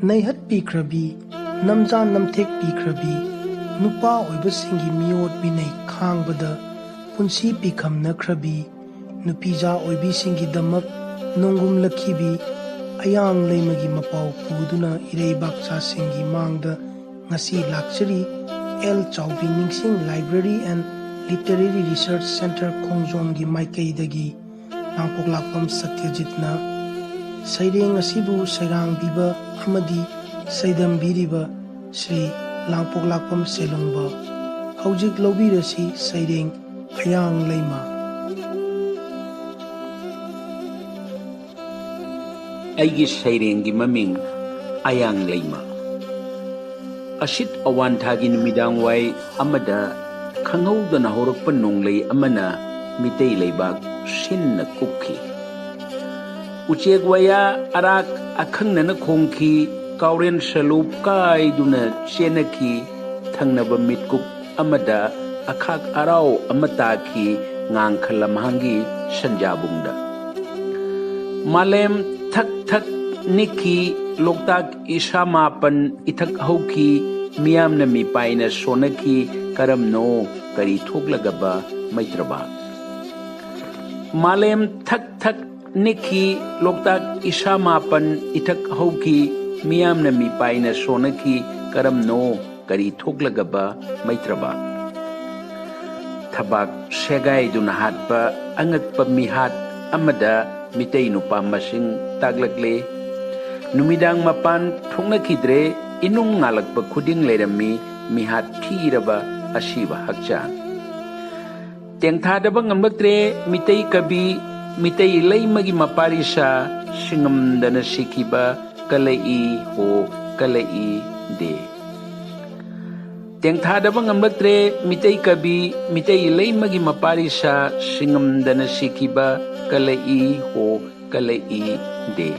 नैहत पीख्रबी नमजा नमथेक पीख्रबी नुपा ओइबसिंगी मियोत बिनै खांगबदा पुंसी पीखमनख्रबी नुपीजा ओइबीसिंगी दमक नोंगुम लखीबी Ayang लेमगी मपाव पुदुना इरेबाक्सासिंगी मांगदा ngasi lakchari L Chaubi Ningsing Library and Literary Research Center Khongjom gi Maikai dagi Langpok Lakpam Satyajitna Saireng asibu sairang biba amadi saidam biriba Sri Langpok Lakpam Selongba Haujik lobirasi saireng ayang leima Aigi saireng gi maming ayang leima Asit awan thagi numidang wai amada khanghaudana horakpa nonglei amana mitei leibak sinna kukhi Uchek waya arak akhangnana khongki kauren salup kaiduna chenaki thangnaba mitkuk amada akhak arau amataki ngangkhalamhangi sanjabungda Malem thak thak Niki Loktak Ishamapan Itak Hoki Miam Nami Paina Sonaki Karam no Kari Toglagaba Maitraba Malem Thak Thak Niki Loktak Ishamapan Itak Hoki Miam Nami Paina Sonaki Karam no Kari Toglagaba Maitraba Tabak Segai Dunahatba Angatpa Mihat Amada Mitay Nupa Masing Taglagle Numidang mapan thongna kidre inung ngalakba khuding lerami mihat thiraba asiba hakchan tengthadaba ngamlaktre mitei kabi mitei leimagi maparisa singamdana sikiba kalai ho kalai de tengthadaba ngamlaktre mitei kabi mitei leimagi maparisa singamdana sikiba kalai ho kalai de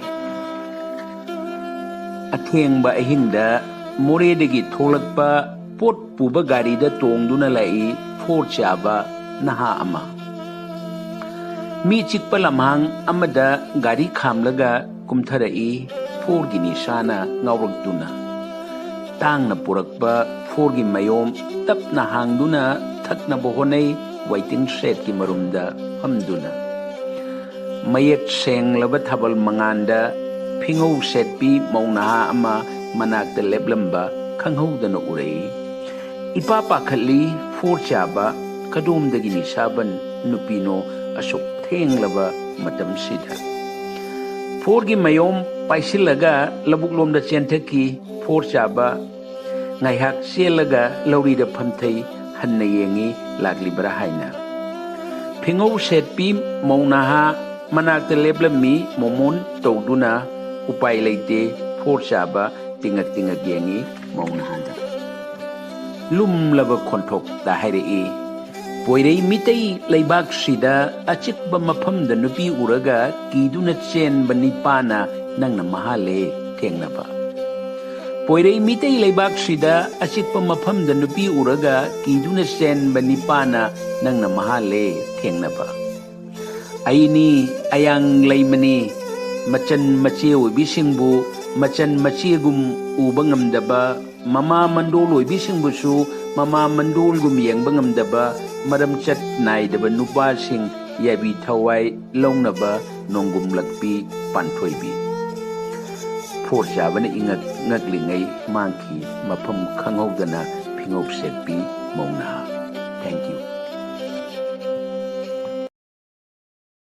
Athengba ahinda moredagi tholakpa pot puba garida tongduna lai for chaba naha ama mi chikpa lamhang amada gari khamlaga kumtharai forgi nishana ngawragduna tangna purakpa forgi mayom tapna hangduna thakna bohonai waiting shed ki marumda hamduna mayek senglaba thabal manganda Pingau setpi maunaha ama manakta leblamba khanghaudana urei ipapa khali forchaba kadumdagi ni saban nupino asuk thenglaba matam sida forgi mayom paisilaga labuklomda chenthaki forchaba ngaihak selaga laurida phamthai hanna yengi laglibra haina Pingau setpi maunaha manakta leblami momon tawduna Upai leite forchaba tingak yengi maunahanda Lum laba kontok da hairei Poirei mitei leibak sida achikba maphamda nupi uraga kiduna chen banipana nangna mahale thengnaba Poirei mitei leibak sida achikba maphamda nupi uraga kiduna chen banipana nangna mahale thengnaba Aini ayang leimani Machan machi oibisingbu machan machigum ubangamdaba mama mandol oibisingbu su mama mandol gum yengbangam maram chat naidaba nupasing yabi thawai longnaba nongum lakpi panthoibi forchabana ingat ngaklingai mangki mafam khanghaudana phingop setpi mauna Thank you